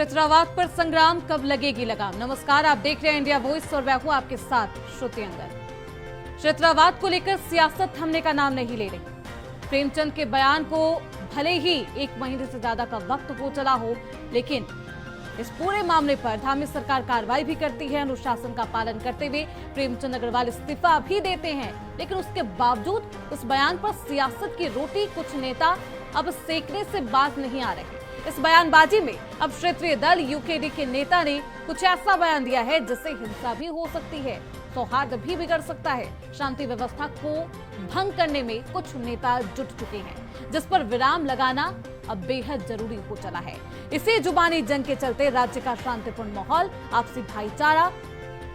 क्षेत्रवाद पर संग्राम कब लगेगी लगाम। नमस्कार, आप देख रहे हैं इंडिया वॉइस और मैं हूं आपके साथ श्रुति अंगद। क्षेत्रवाद को लेकर सियासत थमने का नाम नहीं ले रही। प्रेमचंद के बयान को भले ही 1 महीने से ज्यादा का वक्त हो चला हो, लेकिन इस पूरे मामले पर धामी सरकार कार्रवाई भी करती है। अनुशासन का पालन करते हुए प्रेमचंद अग्रवाल इस्तीफा भी देते हैं, लेकिन उसके बावजूद उस बयान पर सियासत की रोटी कुछ नेता अब सेकने से बाज नहीं आ रहे। इस बयानबाजी में अब क्षेत्रीय दल यूकेडी के नेता ने कुछ ऐसा बयान दिया है जिससे हिंसा भी हो सकती है, सौहार्द भी बिगड़ सकता है। शांति व्यवस्था को भंग करने में कुछ नेता जुट चुके हैं, जिस पर विराम लगाना अब बेहद जरूरी हो चला है। इसी जुबानी जंग के चलते राज्य का शांतिपूर्ण माहौल, आपसी भाईचारा,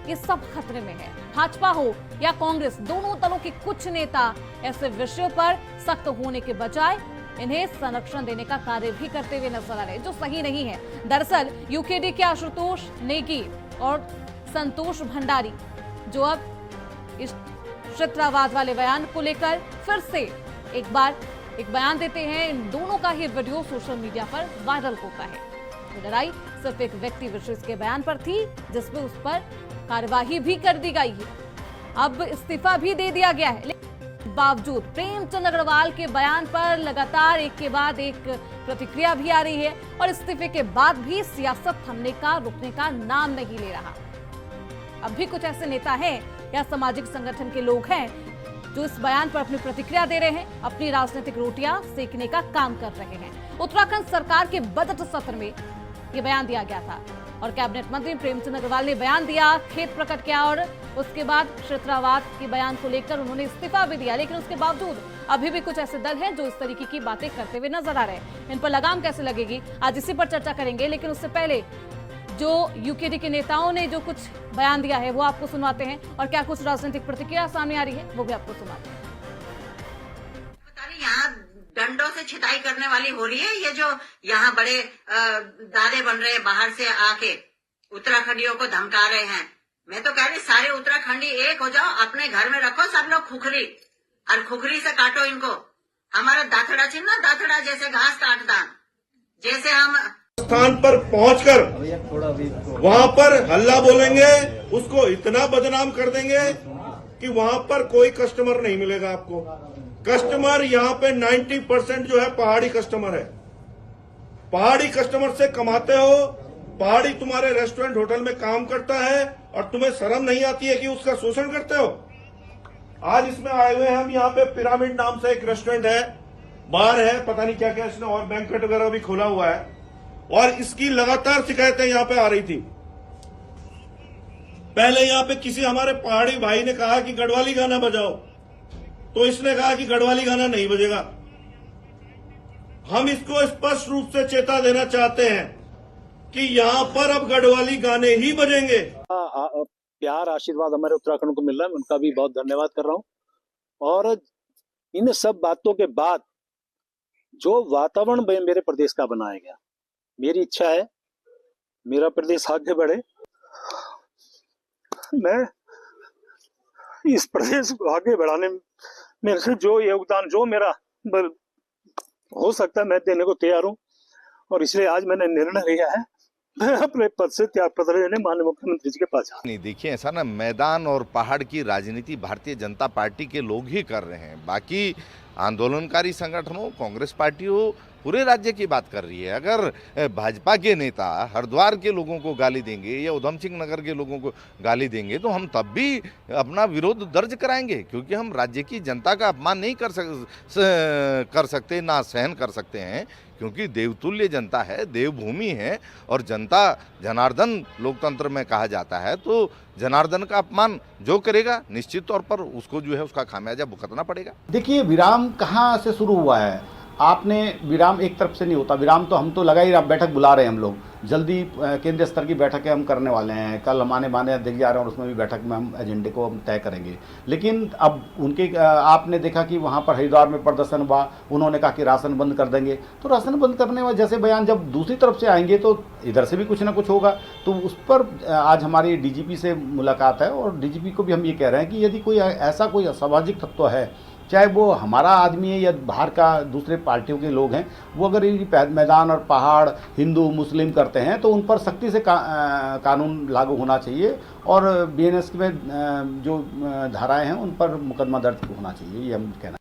ये सब खतरे में है। भाजपा हो या कांग्रेस, दोनों दलों के कुछ नेता ऐसे विषयों पर सख्त होने के बजाय इन्हें संरक्षण देने का कार्य भी करते हुए नजर आ रहे हैं, जो सही नहीं है। दरअसल यूकेडी के आशुतोष नेगी और संतोष भंडारी, जो अब इस क्षेत्रवाद वाले बयान को लेकर फिर से एक बार एक बयान देते हैं, इन दोनों का ही वीडियो सोशल मीडिया पर वायरल होता है। लड़ाई सिर्फ एक व्यक्ति विशेष के बयान पर थी, जिसमें उस पर कार्यवाही भी कर दी गई है। अब इस्तीफा भी दे दिया गया है, बावजूद प्रेमचंद अग्रवाल के बयान पर लगातार एक के बाद एक प्रतिक्रिया भी आ रही है और इस्तीफे के बाद भी सियासत थमने का, रुकने का नाम नहीं ले रहा। अब भी कुछ ऐसे नेता हैं या सामाजिक संगठन के लोग हैं जो इस बयान पर अपनी प्रतिक्रिया दे रहे हैं, अपनी राजनीतिक रोटियां सेकने का काम कर रहे हैं। उत्तराखंड सरकार के बजट सत्र में यह बयान दिया गया था और कैबिनेट मंत्री प्रेमचंद अग्रवाल ने बयान दिया, खेद प्रकट किया और उसके बाद क्षेत्रवाद के बयान को लेकर उन्होंने इस्तीफा भी दिया। लेकिन उसके बावजूद अभी भी कुछ ऐसे दल हैं जो इस तरीके की बातें करते हुए नजर आ रहे हैं। इन पर लगाम कैसे लगेगी, आज इसी पर चर्चा करेंगे। लेकिन उससे पहले जो यूकेडी के नेताओं ने जो कुछ बयान दिया है वो आपको सुनवाते हैं और क्या कुछ राजनीतिक प्रतिक्रिया सामने आ रही है वो भी आपको सुनवाते हैं। यहाँ डंडों से छिटाई करने वाली हो रही है। ये जो यहाँ बड़े दादे बन रहे हैं बाहर से आके उत्तराखंडियों को धमका रहे हैं। मैं तो कह रही सारे उत्तराखंडी एक हो जाओ, अपने घर में रखो सब लोग खुखरी, और खुखरी से काटो इनको। हमारा दाथड़ा चिन्ह, दाथड़ा जैसे घास काटता, जैसे हम स्थान पर पहुंचकर वहां पर हल्ला बोलेंगे, उसको इतना बदनाम कर देंगे कि वहां पर कोई कस्टमर नहीं मिलेगा आपको। कस्टमर यहाँ पे 90% जो है पहाड़ी कस्टमर है। पहाड़ी कस्टमर से कमाते हो, पहाड़ी तुम्हारे रेस्टोरेंट होटल में काम करता है और तुम्हें शर्म नहीं आती है कि उसका शोषण करते हो। आज इसमें आए हुए हैं हम, यहाँ पे पिरामिड नाम से एक रेस्टोरेंट है, बार है, पता नहीं क्या क्या इसने और बैंक्वेट वगैरह भी खोला हुआ है और इसकी लगातार शिकायतें यहाँ पे आ रही थी। पहले यहाँ पे किसी हमारे पहाड़ी भाई ने कहा कि गढ़वाली गाना बजाओ, तो इसने कहा कि गढ़वाली गाना नहीं बजेगा। हम इसको स्पष्ट रूप से चेता देना चाहते हैं कि यहाँ पर अब गढ़वाली गाने ही बजेंगे। प्यार आशीर्वाद हमारे उत्तराखंड को मिल रहा है, उनका भी बहुत धन्यवाद कर रहा हूं। और इन सब बातों के बाद जो वातावरण मेरे प्रदेश का बनाया गया, मेरी इच्छा है मेरा प्रदेश आगे बढ़े। मैं इस प्रदेश को आगे बढ़ाने में से जो योगदान जो मेरा हो सकता है मैं देने को तैयार हूं और इसलिए आज मैंने निर्णय लिया है मैं अपने पद से त्याग पत्र देने माननीय मुख्यमंत्री जी के पास जा। नहीं, देखिए ऐसा ना, मैदान और पहाड़ की राजनीति भारतीय जनता पार्टी के लोग ही कर रहे हैं। बाकी आंदोलनकारी संगठन हो, कांग्रेस पार्टी हो, पूरे राज्य की बात कर रही है। अगर भाजपा के नेता हरिद्वार के लोगों को गाली देंगे या उधम सिंह नगर के लोगों को गाली देंगे तो हम तब भी अपना विरोध दर्ज कराएंगे, क्योंकि हम राज्य की जनता का अपमान नहीं कर सकते, ना सहन कर सकते हैं, क्योंकि देवतुल्य जनता है, देवभूमि है और जनता जनार्दन लोकतंत्र में कहा जाता है। तो जनार्दन का अपमान जो करेगा निश्चित तौर पर उसको जो है उसका खामियाजा भुगतना पड़ेगा। देखिए, विराम कहाँ से शुरू हुआ है? आपने विराम एक तरफ से नहीं होता। विराम तो हम तो लगा ही रहा, बैठक बुला रहे हैं हम लोग, जल्दी केंद्रीय स्तर की बैठकें हम करने वाले हैं। कल हमारे माननीय अध्यक्ष जा रहे हैं और उसमें भी बैठक में हम एजेंडे को हम तय करेंगे। लेकिन अब उनके आपने देखा कि वहाँ पर हरिद्वार में प्रदर्शन हुआ, उन्होंने कहा कि राशन बंद कर देंगे। तो राशन बंद करने वाले जैसे बयान जब दूसरी तरफ से आएंगे तो इधर से भी कुछ ना कुछ होगा। तो उस पर आज हमारी डीजीपी से मुलाकात है और डीजीपी को भी हम ये कह रहे हैं कि यदि कोई ऐसा कोई असामाजिक तत्व है चाहे वो हमारा आदमी है या बाहर का दूसरे पार्टियों के लोग हैं, वो अगर ये मैदान और पहाड़ हिंदू मुस्लिम करते हैं तो उन पर सख्ती से कानून लागू होना चाहिए और बीएनएस में जो धाराएं हैं उन पर मुकदमा दर्ज होना चाहिए, ये हम कहना।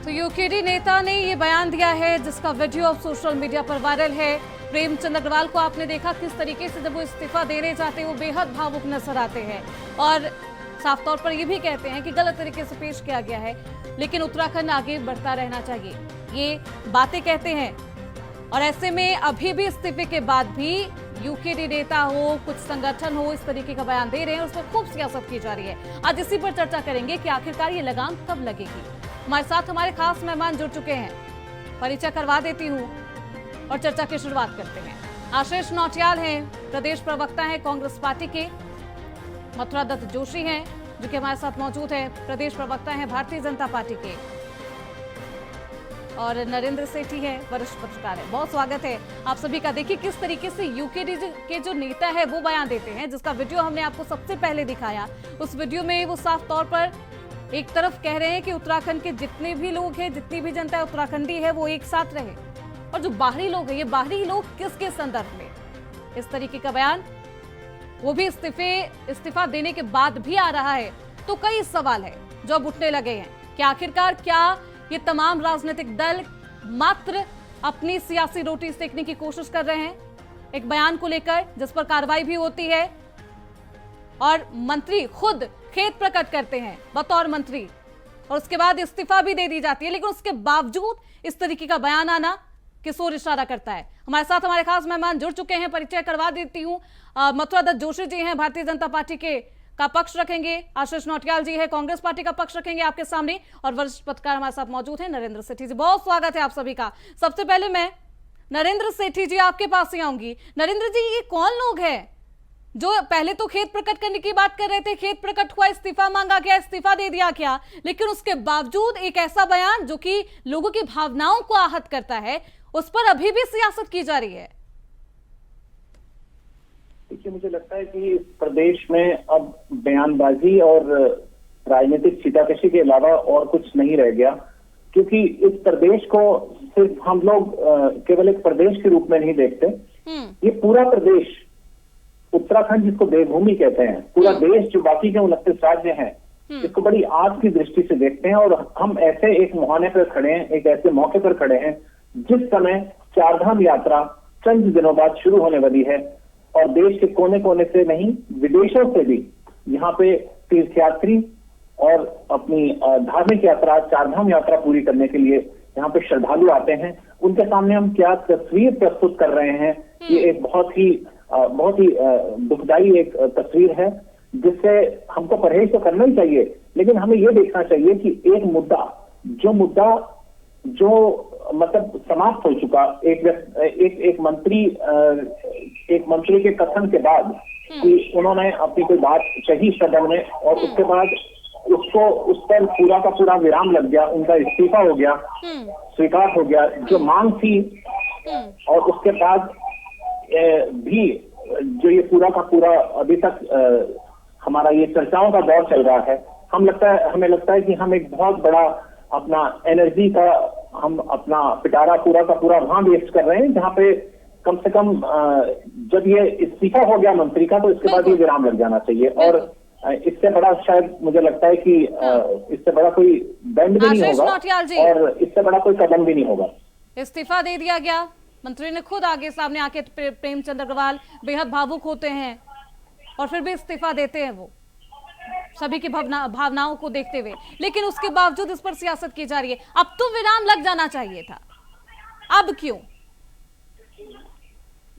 तो यूकेडी नेता ने ये बयान दिया है जिसका वीडियो अब सोशल मीडिया पर वायरल है। प्रेमचंद अग्रवाल को आपने देखा किस तरीके से जब वो इस्तीफा देने जाते हैं वो बेहद भावुक नजर आते हैं और साफ तौर पर ये भी कहते हैं कि गलत तरीके से पेश किया गया है, लेकिन उत्तराखंड आगे बढ़ता रहना चाहिए, ये बातें कहते हैं। और ऐसे में अभी भी इस्तीफे के बाद भी यूकेडी नेता हो, कुछ संगठन हो, इस तरीके का बयान दे रहे हैं, उस पर खूब सियासत की जा रही है। आज इसी पर चर्चा करेंगे कि आखिरकार ये लगाम कब लगेगी। हमारे साथ हमारे खास मेहमान जुड़ चुके हैं, परिचय करवा देती हूँ और चर्चा की शुरुआत करते हैं। आशीष नौटियाल हैं, प्रदेश प्रवक्ता हैं कांग्रेस पार्टी के। मथुरा दत्त जोशी हैं जो कि हमारे साथ मौजूद हैं, प्रदेश प्रवक्ता हैं भारतीय जनता पार्टी के। और नरेंद्र सेठी है, वरिष्ठ पत्रकार है। बहुत स्वागत है आप सभी का। देखिए किस तरीके से यूकेडी के जो नेता है वो बयान देते हैं, जिसका वीडियो हमने आपको सबसे पहले दिखाया। उस वीडियो में वो साफ तौर पर एक तरफ कह रहे हैं कि उत्तराखंड के जितने भी लोग हैं, जितनी भी जनता उत्तराखंडी है, वो एक साथ रहे। और जो बाहरी लोग हैं, ये बाहरी लोग किसके संदर्भ में इस तरीके का बयान, वो भी इस्तीफा देने के बाद भी आ रहा है। तो कई सवाल है जो अब उठने लगे हैं कि आखिरकार क्या ये तमाम राजनीतिक दल मात्र अपनी सियासी रोटी सेकने की कोशिश कर रहे हैं एक बयान को लेकर, जिस पर कार्रवाई भी होती है और मंत्री खुद खेद प्रकट करते हैं बतौर मंत्री, और उसके बाद इस्तीफा भी दे दी जाती है, लेकिन उसके बावजूद इस तरीके का बयान आना किस ओर इशारा करता है। हमारे साथ हमारे खास मेहमान जुड़ चुके हैं, परिचय करवा देती हूँ। मथुरा दत्त जोशी जी हैं, भारतीय जनता पार्टी के का पक्ष रखेंगे। आशीष नौटियाल जी है, कांग्रेस पार्टी का पक्ष रखेंगे आपके सामने। और वरिष्ठ पत्रकार हमारे साथ मौजूद हैं, नरेंद्र सेठी जी। बहुत स्वागत है आप सभी का। सबसे पहले मैं नरेंद्र सेठी जी आपके पास ही आऊंगी। नरेंद्र जी, ये कौन लोग हैं जो पहले तो खेद प्रकट करने की बात कर रहे थे, खेद प्रकट हुआ, इस्तीफा मांगा गया, इस्तीफा दे दिया गया, लेकिन उसके बावजूद एक ऐसा बयान जो कि लोगों की भावनाओं को आहत करता है, उस पर अभी भी सियासत की जा रही है? देखिए, मुझे लगता है कि प्रदेश में अब बयानबाजी और राजनीतिक सीताकशी के अलावा और कुछ नहीं रह गया, क्योंकि इस प्रदेश को सिर्फ हम लोग केवल एक प्रदेश के रूप में नहीं देखते। ये पूरा प्रदेश, उत्तराखंड जिसको देवभूमि कहते हैं, पूरा देश जो बाकी के 29 राज्य हैं, इसको बड़ी आस की दृष्टि से देखते हैं। और हम ऐसे एक मुहाने पर खड़े हैं, एक ऐसे मौके पर खड़े हैं जिस समय चारधाम यात्रा चंद दिनों बाद शुरू होने वाली है और देश के कोने कोने से नहीं, विदेशों से भी यहाँ पे तीर्थयात्री और अपनी धार्मिक यात्रा, चारधाम यात्रा पूरी करने के लिए यहाँ पे श्रद्धालु आते हैं। उनके सामने हम क्या तस्वीर प्रस्तुत कर रहे हैं, ये एक बहुत ही दुखदाई एक तस्वीर है, जिससे हमको परहेज तो करना ही चाहिए, लेकिन हमें ये देखना चाहिए कि एक मुद्दा जो मतलब समाप्त हो चुका, एक मंत्री के कथन के बाद कि उन्होंने अपनी कोई बात कही सदन में और उसके बाद उस पर पूरा का पूरा विराम लग गया, उनका इस्तीफा हो गया, स्वीकार हो गया, जो मांग थी। और उसके बाद भी जो ये पूरा का पूरा अभी तक हमारा ये चर्चाओं का दौर चल रहा है, हमें लगता है कि हम एक बहुत बड़ा अपना एनर्जी का, हम अपना पिटारा पूरा का पूरा वहां वेस्ट कर रहे हैं, जहां पे कम से कम जब ये इस्तीफा हो गया मंत्री का, तो इसके बाद ये विराम लग जाना चाहिए। और इससे बड़ा शायद मुझे लगता है कि इससे बड़ा कोई दंड भी नहीं होगा और इससे बड़ा कोई कदम भी नहीं होगा। इस्तीफा दे दिया गया, मंत्री ने खुद आगे सामने आके, प्रेमचंद अग्रवाल बेहद भावुक होते हैं और फिर भी इस्तीफा देते हैं वो सभी की भावनाओं को देखते हुए, लेकिन उसके बावजूद इस पर सियासत की जा रही है। अब तो विराम लग जाना चाहिए था, अब क्यों?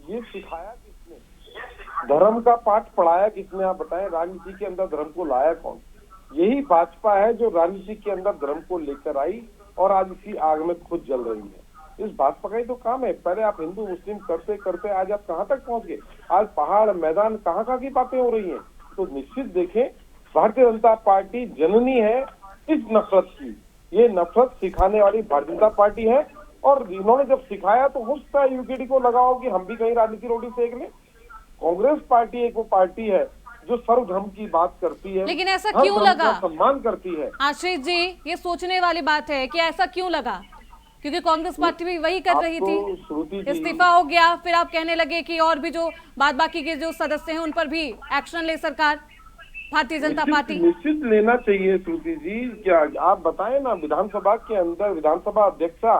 ये सिखाया किसने, धर्म का पाठ पढ़ाया किसने, आप बताएं। राजनीति के अंदर धर्म को लाया कौन? यही भाजपा है जो राजनीति के अंदर धर्म को लेकर आई और आज इसी आग में खुद जल रही है। इस भाजपा का ही तो काम है। पहले आप हिंदू मुस्लिम करते करते आज आप कहाँ तक पहुंच गए? आज पहाड़ मैदान कहाँ की बातें हो रही हैं। तो निश्चित देखें, भारतीय जनता पार्टी जननी है इस नफरत की। ये नफरत सिखाने वाली भारतीय जनता पार्टी है और इन्होंने जब सिखाया तो हो सकता है यूकेडी को लगाओ कि हम भी कहीं राजनीति रोटी सेक लें। कांग्रेस पार्टी एक वो पार्टी है जो सर्वधर्म की बात करती है, लेकिन ऐसा हर क्यों धर्म लगा? का सम्मान करती है। आशीष जी, ये सोचने वाली बात है कि ऐसा क्यों लगा, क्योंकि कांग्रेस पार्टी भी वही कर रही आपको थी, श्रुति जी, इस्तीफा हो गया, फिर आप कहने लगे कि और भी जो बाद बाकी के जो सदस्य हैं उन पर भी एक्शन ले सरकार, भारतीय जनता पार्टी। निश्चित लेना चाहिए श्रुति जी। क्या आप बताएं ना, विधानसभा के अंदर विधानसभा अध्यक्षा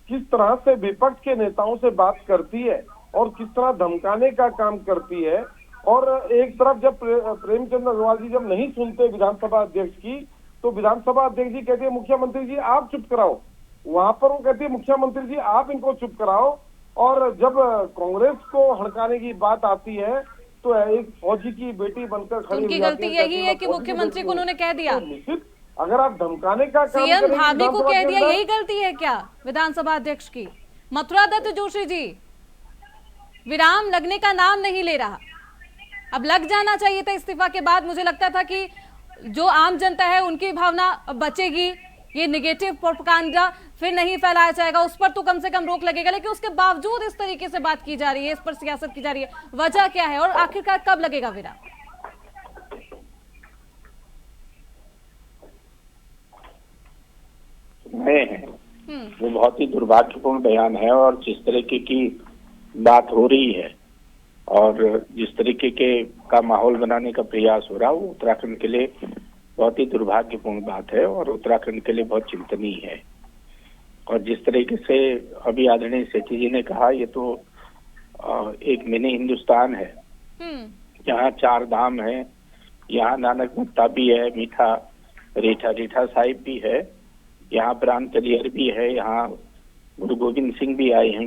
किस तरह से विपक्ष के नेताओं से बात करती है और किस तरह धमकाने का काम करती है। और एक तरफ जब प्रेमचंद अग्रवाल जी जब नहीं सुनते विधानसभा अध्यक्ष की, तो विधानसभा अध्यक्ष जी कहते हैं मुख्यमंत्री जी आप चुप कराओ, वहां पर वो कहती है मुख्यमंत्री जी आप इनको चुप कराओ। और जब कांग्रेस को हड़काने की बात आती है तो एक फौजी की बेटी बनकर खड़ी उनकी हो जाती गलती यही है कि मुख्यमंत्री को उन्होंने कह दिया, तो निश्चित अगर आप धमकाने का काम सीएम करेंगे भाभी को विधानसभा कह के दिया, अंदर, यही गलती है क्या विधानसभा अध्यक्ष की? मथुरा दत्त जोशी जी, विराम लगने का नाम नहीं ले रहा, अब लग जाना चाहिए था इस्तीफा के बाद। मुझे लगता था कि जो आम जनता है उनकी भावना बचेगी, ये निगेटिव प्रोपेगेंडा फिर नहीं फैलाया जाएगा, उस पर तो कम से कम रोक लगेगा। लेकिन उसके बावजूद इस तरीके से बात की जा रही है, इस पर सियासत की जा रही है, वजह क्या है और आखिरकार कब लगेगा विराम? हैं वो बहुत ही दुर्भाग्यपूर्ण बयान है। और जिस तरीके की बात हो रही है और जिस तरीके के का माहौल बनाने का प्रयास हो रहा है, वो उत्तराखंड के लिए बहुत ही दुर्भाग्यपूर्ण बात है और उत्तराखंड के लिए बहुत चिंतनीय है। और जिस तरीके से अभी आदरणीय सेठी जी ने कहा, ये तो एक मिनी हिंदुस्तान है, यहाँ 4 धाम है, यहाँ नानक मत्ता भी है, मीठा रीठा साहिब भी है, यहाँ प्राण कलियर भी है, यहाँ गुरु गोविंद सिंह भी आए हैं,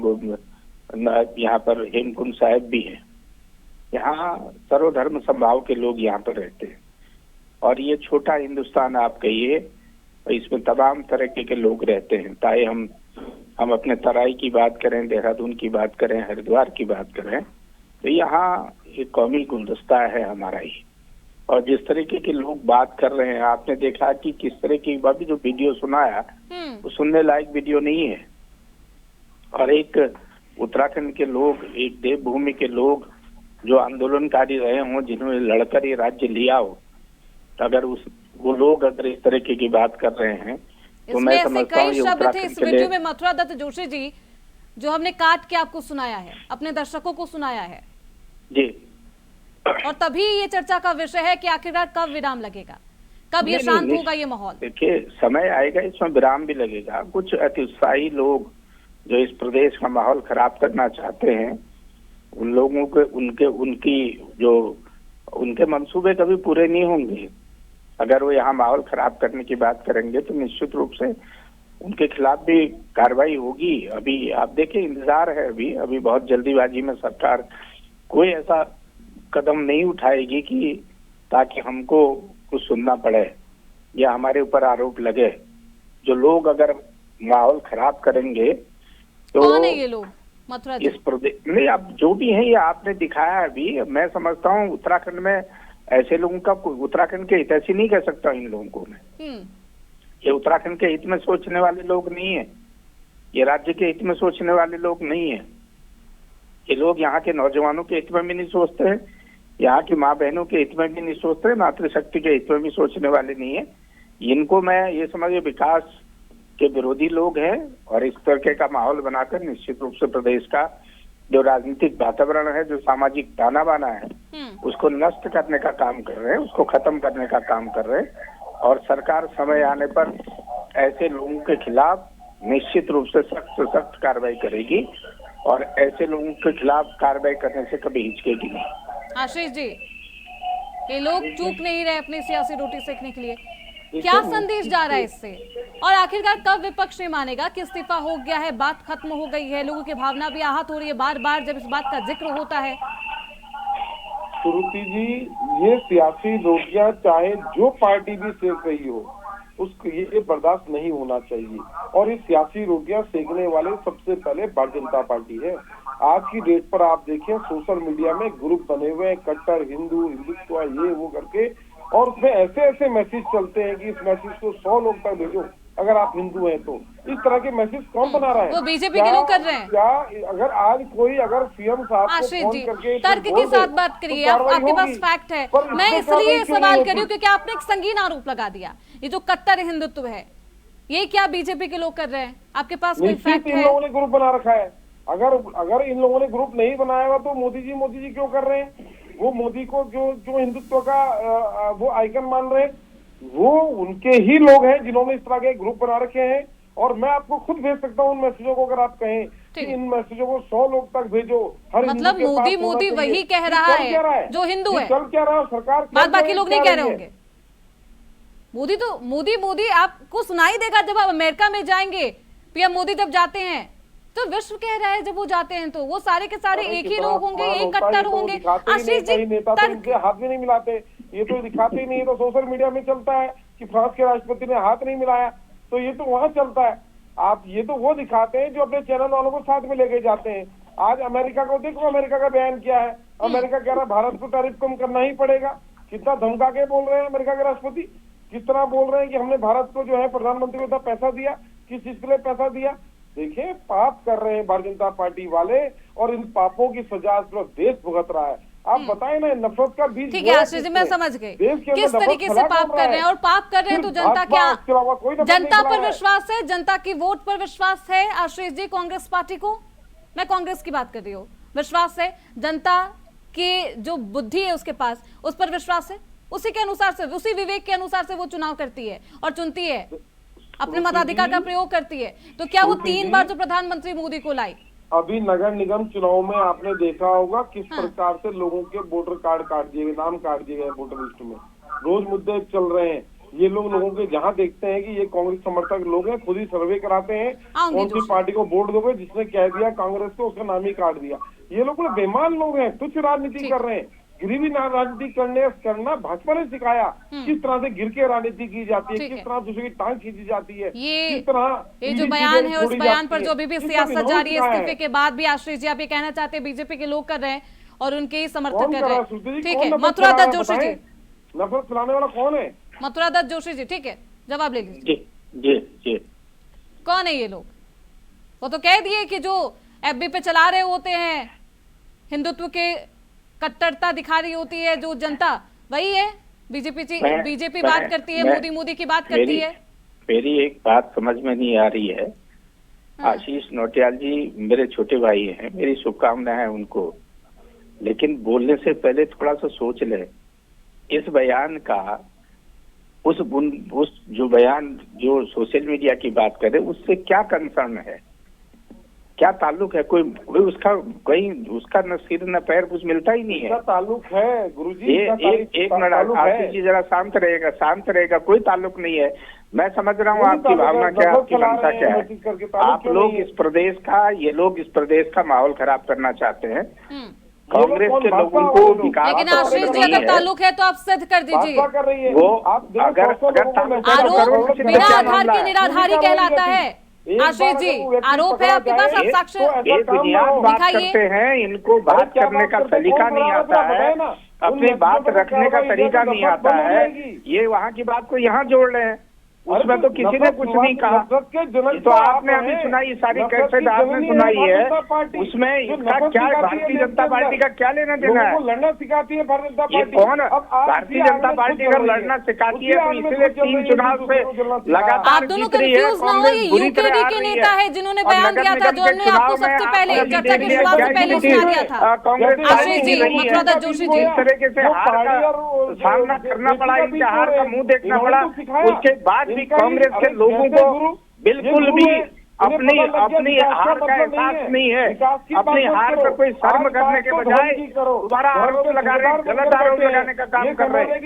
यहाँ पर हेमकुंड साहिब भी है, यहाँ सर्वधर्म समभाव के लोग यहाँ पर रहते हैं। और ये छोटा हिंदुस्तान आप कहिए, इसमें तमाम तरह के लोग रहते हैं, चाहे हम अपने तराई की बात करें, देहरादून की बात करें, हरिद्वार की बात करें, तो यहाँ एक कौमी गुलदस्ता है हमारा ही। और जिस तरीके के लोग बात कर रहे हैं, आपने देखा कि किस तरह की अभी जो वीडियो सुनाया वो सुनने लायक वीडियो नहीं है। और एक उत्तराखंड के लोग, एक देवभूमि के लोग जो आंदोलनकारी रहे हों, जिन्होंने लड़कर ये राज्य लिया हो, अगर वो लोग अगर इस तरीके की बात कर रहे हैं तो मैं समझता हूँ कई शब्द थे इस वीडियो में मथुरा दत्त जोशी जी, जो हमने काट के आपको सुनाया है, अपने दर्शकों को सुनाया है जी। और तभी ये चर्चा का विषय है कि आखिरकार कब विराम लगेगा, कब ये शांत होगा ये माहौल। देखिए, समय आएगा, इसमें विराम भी लगेगा। कुछ अति उत्साही लोग जो इस प्रदेश का माहौल खराब करना चाहते हैं, उन लोगों के उनके मंसूबे कभी पूरे नहीं होंगे। अगर वो यहाँ माहौल खराब करने की बात करेंगे तो निश्चित रूप से उनके खिलाफ भी कार्रवाई होगी। अभी आप देखिए, इंतजार है, अभी बहुत जल्दीबाजी में सरकार कोई ऐसा कदम नहीं उठाएगी कि ताकि हमको कुछ सुनना पड़े या हमारे ऊपर आरोप लगे। जो लोग अगर माहौल खराब करेंगे तो कौन है ये लोग? मथुरा जी, इस प्रदेश में आप जो भी हैं, ये आपने दिखाया अभी। मैं समझता हूँ उत्तराखंड में ऐसे लोगों का, उत्तराखंड के हितैषी नहीं कह सकता इन लोगों को मैं। ये उत्तराखंड के हित में सोचने वाले लोग नहीं है, ये राज्य के हित में सोचने वाले लोग नहीं है। ये लोग यहाँ के नौजवानों के हित में भी नहीं सोचते हैं, यहाँ की माँ बहनों के हित में भी नहीं सोचते, मातृशक्ति के हित में भी सोचने वाले नहीं है। इनको मैं ये समझिए विकास के विरोधी लोग हैं और इस तरह का माहौल बनाकर निश्चित रूप से प्रदेश का जो राजनीतिक वातावरण है, जो सामाजिक ताना बाना है, उसको नष्ट करने का काम कर रहे हैं, उसको खत्म करने का काम कर रहे हैं। और सरकार समय आने पर ऐसे लोगों के खिलाफ निश्चित रूप से सख्त कार्रवाई करेगी और ऐसे लोगों के खिलाफ कार्रवाई करने से कभी हिचकेगी नहीं। आशीष जी, ये लोग चूक नहीं रहे अपनी सियासी रोटी सेकने के लिए, क्या संदेश जा रहा है इससे? और आखिरकार कब विपक्ष ने मानेगा कि इस्तीफा हो गया है, बात खत्म हो गई है? लोगों की भावना भी आहत हो रही है बार बार जब इस बात का जिक्र होता है। श्रुति जी, ये सियासी रोटियां चाहे जो पार्टी भी सेक रही हो, उसको ये बर्दाश्त नहीं होना चाहिए। और ये सियासी रोटियां सेकने वाले सबसे पहले भारतीय जनता पार्टी है। आज की डेट पर आप देखें, सोशल मीडिया में ग्रुप बने हुए हैं, कट्टर हिंदुत्व ये वो करके, और उसमें ऐसे मैसेज चलते हैं कि इस मैसेज को 100 लोग तक भेजो अगर आप हिंदू हैं तो। इस तरह के मैसेज कौन बना रहा है? वो बीजेपी के लोग कर रहे हैं। क्या अगर आज कोई अगर सीएम साहब को आश्रित फोन जी, करके तर्क के साथ बात करिए, आपके पास फैक्ट है। मैं इसलिए सवाल कर रही हूँ क्योंकि आपने एक संगीन आरोप लगा दिया, ये जो कट्टर हिंदुत्व है ये क्या बीजेपी के लोग कर रहे हैं? आपके पास कोई फैक्ट इन है? लोगों ने ग्रुप बना रखा है। अगर इन लोगों ने ग्रुप नहीं बनाया हुआ तो मोदी जी क्यों कर रहे हैं? वो मोदी को जो हिंदुत्व का वो आइकन मान रहे हैं, वो उनके ही लोग हैं जिन्होंने इस तरह के ग्रुप बना रखे हैं। और मैं आपको खुद भेज सकता हूँ उन मैसेजों को, अगर आप कहें कि इन मैसेजों को 100 लोग तक भेजो। हर मतलब मोदी वही कह रहा है जो हिंदू है, चल क्या रहा है सरकार, बाकी लोग नहीं कह रहे होंगे। मोदी आपको सुनाई देगा जब आप अमेरिका में जाएंगे। पीएम मोदी जब जाते हैं तो विश्व कह रहा है, जब वो जाते हैं तो वो सारे के सारे एक ही लोग होंगे, एक कट्टर होंगे। आशीष जी, नेता तो उनके हाथ भी नहीं मिलाते, ये तो दिखाते ही नहीं। तो सोशल मीडिया में चलता है कि फ्रांस के राष्ट्रपति ने हाथ नहीं मिलाया, तो ये तो वहां चलता है। आप ये तो वो दिखाते हैं जो अपने चैनल वालों को साथ में लेके जाते हैं। आज अमेरिका को देखो, अमेरिका का बयान क्या है। अमेरिका कह रहा है भारत को टैरिफ कम करना ही पड़ेगा। कितना धमका के बोल रहे हैं अमेरिका के राष्ट्रपति, कितना बोल रहे हैं कि हमने भारत को जो है प्रधानमंत्री को इतना पैसा दिया, किस चीज के लिए पैसा दिया। देखिए, पाप कर रहे हैं भारतीय जनता पार्टी वाले और इन पापों की सजा देश भुगत रहा है। आप बताएं ना, नफरत का बीज। ठीक है आशीष जी, मैं समझ गई किस तरीके से पाप कर रहे हैं। और पाप कर रहे हैं तो जनता क्या, जनता पर विश्वास है, जनता की वोट पर विश्वास है? आशीष जी, कांग्रेस पार्टी को, मैं कांग्रेस की बात कर रही हूँ, विश्वास है? जनता की जो बुद्धि है उसके पास, उस पर विश्वास है? उसी के अनुसार से, उसी विवेक के अनुसार से वो चुनाव करती है और चुनती है, अपने मताधिकार का प्रयोग करती है। तो क्या वो 3 बार जो प्रधानमंत्री मोदी को लाई? अभी नगर निगम चुनाव में आपने देखा होगा किस प्रकार से लोगों के वोटर कार्ड काट दिए गए, नाम काट दिए गए वोटर लिस्ट में। रोज मुद्दे चल रहे हैं। ये लोगों के जहाँ देखते हैं कि ये कांग्रेस समर्थक लोग हैं, खुद ही सर्वे कराते हैं कौन सी पार्टी को वोट दोगे, जिसने कह दिया कांग्रेस को उसका नाम ही काट दिया। ये लोग बेईमान लोग हैं, तुच्छ राजनीति कर रहे हैं। गिरी राजनीति करना भाजपा ने सिखाया, किस तरह से गिर के राजनीति की जाती है, किस तरह दूसरे की टांग खींची जाती है, किस तरह ये जो बयान है, उस बयान पर जो अभी भी सियासत जारी है, इस्तीफे के बाद भी आश्रित जी आप ये कहना चाहते हैं बीजेपी के लोग कर रहे हैं और उनके ही समर्थक कर रहे हैं? ठीक है, मथुरा दत्त जोशी जी, नफरत फैलाने वाला कौन है? मथुरा दत्त जोशी जी, ठीक है, जवाब ले लीजिए। जी कौन है ये लोग? वो तो कह दिए कि जो एफबी पे चला रहे होते हैं, हिंदुत्व के कट्टरता दिखा रही होती है जो जनता, वही है। बीजेपी बात करती है, मोदी की बात करती है। मेरी एक बात समझ में नहीं आ रही है। आशीष नौटियाल जी मेरे छोटे भाई हैं, मेरी शुभकामनाएं हैं उनको, लेकिन बोलने से पहले थोड़ा सा सोच ले। इस बयान का उस जो बयान जो सोशल मीडिया की बात करे उससे क्या कंसर्न है, क्या ताल्लुक है? कोई उसका कहीं उसका न सिर न पैर कुछ मिलता ही नहीं है। ताल्लुक है गुरुजी, एक मिनट आशीष जी जरा शांत रहेगा, कोई ताल्लुक नहीं है। मैं समझ रहा हूँ आपकी भावना क्या है, आपकी मंशा क्या है। आप लोग इस प्रदेश का, ये लोग इस प्रदेश का माहौल खराब करना चाहते हैं। कांग्रेस के लोगों को विकास, लेकिन आशीष जी अगर ताल्लुक है तो आप सिद्ध कर दीजिए। वो अगर आरोप बिना आधार के निराधारी कहलाता है। आशीष जी, आरोप है आपके पास, आप साक्ष्य दिखाइए। हैं इनको बात करने का सलीका नहीं आता है, अपनी बात रखने का तरीका नहीं आता है। ये वहाँ की बात को यहाँ जोड़ रहे हैं, उसमें तो किसी ने कुछ नहीं कहा। ये तो आपने अभी सुनाई, सारी कैसेट आपने सुनाई है, उसमें इसका क्या, भारतीय जनता पार्टी का क्या लेना देना है? लड़ना सिखाती है भारतीय जनता ये पार्टी। कौन? भारतीय जनता पार्टी अगर लड़ना सिखाती है तो इसलिए 3 चुनाव से लगातार आप दोनों कंफ्यूज ना हो। ये यूकेडी के नेता है जिन्होंने बयान दिया था, जो हमने आपको सबसे पहले चर्चा की शुरुआत से पहले सुना दिया था। कांग्रेस आशीष जी, मथुरा दत्त जोशी जी, इस तरीके से हार का सामना करना पड़ा, इनके हार का मुंह देखना पड़ा। उसके बाद भी कांग्रेस के लोगों को बिल्कुल भी अपनी हार का एहसास नहीं है। अपनी हार पर कोई शर्म करने के बजाय दोबारा आरोप लगा रहे, गलत आरोप लगाने का काम कर रहे हैं।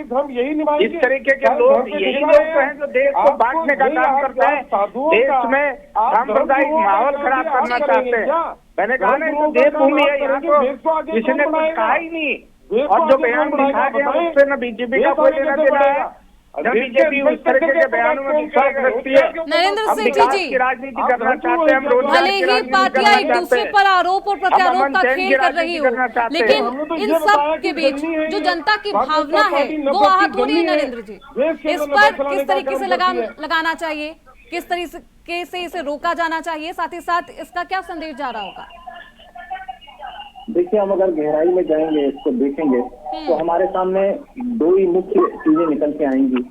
इस तरीके के लोग, यही लोग तो हैं जो देश को बांटने का काम करते हैं, देश में सांप्रदायिक माहौल खराब करना चाहते हैं। मैंने कहा ना, इनको देवभूमि है, यहाँ तो किसी ने कुछ कहा ही नहीं। और जो बयान दिखा गया उससे न बीजेपी का कोई लेना देना है, बीजेपी उस तरह के बयानों में विश्वास रखती है। नरेंद्र सिंह जी, राजनीति करना चाहते हैं हम, भले ही पार्टियां एक दूसरे पर आरोप और प्रत्यारोप का खेल कर रही हो, लेकिन इन सब के बीच जो जनता की भावना है वो आहत हो रही है। नरेंद्र जी, इस पर किस तरीके से लगाना चाहिए? किस तरीके से इसे रोका जाना चाहिए, साथ ही साथ इसका क्या संदेश जा रहा होगा? देखिए, हम अगर गहराई में जाएंगे, इसको देखेंगे तो हमारे सामने दो ही मुख्य चीजें निकल के आएंगी।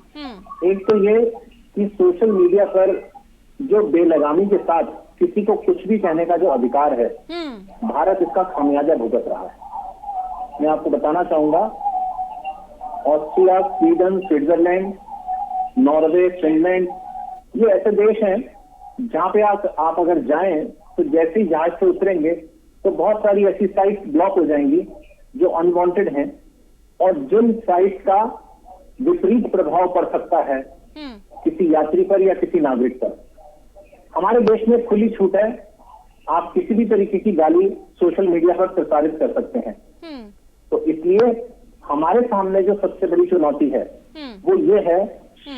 एक तो ये कि सोशल मीडिया पर जो बेलगामी के साथ किसी को कुछ भी कहने का जो अधिकार है, भारत इसका खामियाजा भुगत रहा है। मैं आपको बताना चाहूंगा, Austria, Sweden, Switzerland, Norway, Finland, ये ऐसे देश हैं जहां पे आप अगर जाएं तो जैसे ही जहाज से उतरेंगे तो बहुत सारी ऐसी साइट्स ब्लॉक हो जाएंगी जो अनवांटेड हैं और जिन साइट्स का विपरीत प्रभाव पड़ सकता है किसी यात्री पर या किसी नागरिक पर। हमारे देश में खुली छूट है, आप किसी भी तरीके की गाली सोशल मीडिया पर प्रसारित कर सकते हैं। तो इसलिए हमारे सामने जो सबसे बड़ी चुनौती है वो ये है,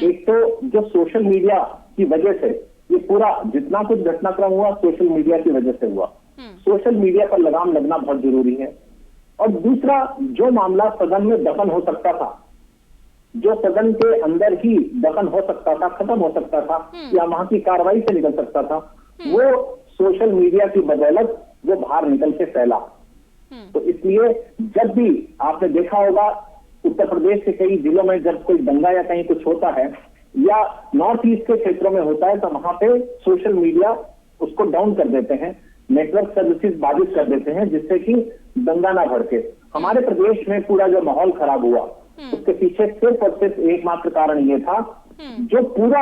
एक तो जो सोशल मीडिया की वजह से ये पूरा जितना कुछ घटनाक्रम हुआ सोशल मीडिया की वजह से हुआ, सोशल मीडिया पर लगाम लगना बहुत जरूरी है। और दूसरा, जो मामला सदन में दफन हो सकता था, जो सदन के अंदर ही दफन हो सकता था, खत्म हो सकता था या वहां की कार्रवाई से निकल सकता था, वो सोशल मीडिया की बदौलत वो बाहर निकल के फैला। तो इसलिए जब भी आपने देखा होगा उत्तर प्रदेश के कई जिलों में जब कोई दंगा या कहीं कुछ होता है या नॉर्थ ईस्ट के क्षेत्रों में होता है तो वहां पे सोशल मीडिया उसको डाउन कर देते हैं, नेटवर्क सर्विसेज बाधित कर देते हैं जिससे कि दंगा ना भड़के। हमारे प्रदेश में पूरा जो माहौल खराब हुआ उसके पीछे सिर्फ और सिर्फ एकमात्र कारण ये था, जो पूरा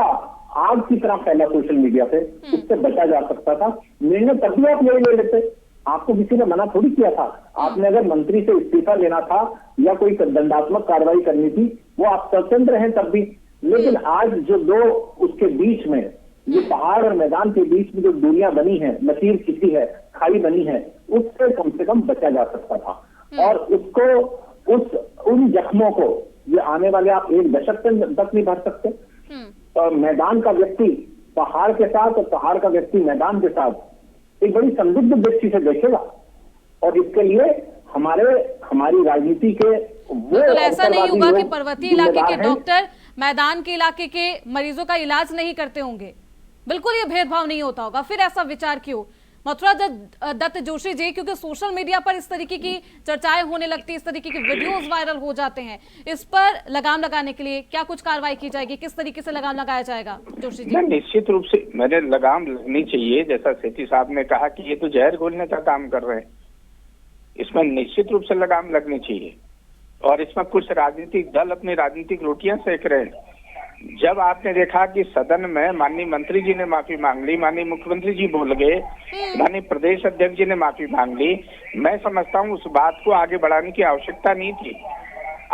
आग की तरह फैला सोशल मीडिया पे, उससे बचा जा सकता था। निर्णय तब भी आप यही ले लेते, आपको किसी ने मना थोड़ी किया था। आपने अगर मंत्री से इस्तीफा लेना था या कोई दंडात्मक कार्रवाई करनी थी, वो आप स्वतंत्र हैं तब भी। लेकिन आज जो दो उसके बीच में, ये पहाड़ और मैदान के बीच में जो दूरियां बनी है, लकीर खींची है, खाई बनी है, उससे कम से कम बचा जा सकता था। और उसको उन जख्मों को ये आने वाले आप एक दशक तक नहीं भर सकते। और मैदान का व्यक्ति पहाड़ के साथ और पहाड़ का व्यक्ति मैदान के साथ एक बड़ी संदिग्ध दृष्टि से देखेगा। और इसके लिए हमारी राजनीति के वो ऐसा नहीं होगा कि पर्वतीय इलाके के डॉक्टर मैदान के इलाके के मरीजों का इलाज नहीं करते होंगे, बिल्कुल ये भेदभाव नहीं होता होगा। फिर ऐसा विचार क्यों? मथुरा दत्त जोशी जी, क्योंकि सोशल मीडिया पर इस तरीके की चर्चाएं होने लगती है, इस तरीके के वीडियोस वायरल हो जाते हैं, इस पर लगाम लगाने के लिए क्या कुछ कार्रवाई की जाएगी, किस तरीके से लगाम लगाया जाएगा जोशी जी? निश्चित रूप से मैंने लगाम लगनी चाहिए, जैसा सेठी साहब ने कहा कि ये तो जहर घोलने का काम कर रहे हैं, इसमें निश्चित रूप से लगाम लगनी चाहिए। और इसमें कुछ राजनीतिक दल अपनी राजनीतिक रोटियां सेक रहे हैं। जब आपने देखा कि सदन में माननीय मंत्री जी ने माफी मांग ली, माननीय मुख्यमंत्री जी बोल गए, माननीय प्रदेश अध्यक्ष जी ने माफी मांग ली, मैं समझता हूँ उस बात को आगे बढ़ाने की आवश्यकता नहीं थी।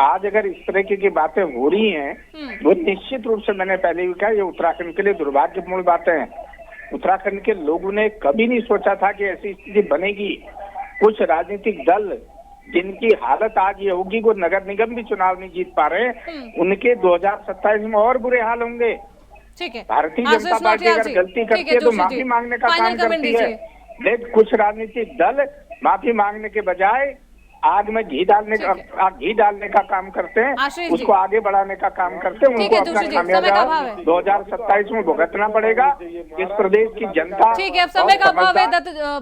आज अगर इस तरह की बातें हो रही हैं, वो निश्चित रूप से मैंने पहले भी कहा, ये उत्तराखंड के लिए दुर्भाग्यपूर्ण बातें हैं। उत्तराखंड के लोगों ने कभी नहीं सोचा था कि ऐसी स्थिति बनेगी। कुछ राजनीतिक दल जिनकी हालत आज ये होगी, वो नगर निगम भी चुनाव नहीं जीत पा रहे, उनके 2027 में और बुरे हाल होंगे। ठीक है, भारतीय जनता पार्टी अगर गलती करती है तो माफी मांगने का काम करती है, लेकिन कुछ राजनीतिक दल माफी मांगने के बजाय आग में घी डालने का काम करते हैं, उसको आगे बढ़ाने का काम करते हैं। उनको अपना खामियाजा 2027 में भुगतना पड़ेगा इस प्रदेश की जनता। ठीक है, अब समय का अभाव है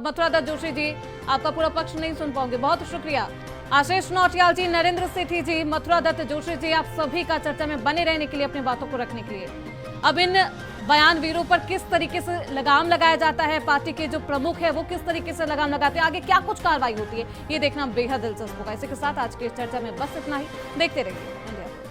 मथुरा दत्त जोशी जी, आपका पूरा पक्ष नहीं सुन पाओगे, बहुत शुक्रिया। आशीष नौटियाल जी, नरेंद्र सेठी जी, मथुरा दत्त जोशी जी, आप सभी का चर्चा में बने रहने के लिए, अपनी बातों को रखने के लिए। अब इन बयानवीरों पर किस तरीके से लगाम लगाया जाता है, पार्टी के जो प्रमुख है वो किस तरीके से लगाम लगाते हैं, आगे क्या कुछ कार्रवाई होती है, ये देखना बेहद दिलचस्प होगा। इसी के साथ आज की चर्चा में बस इतना ही। देखते रहिए इंडिया।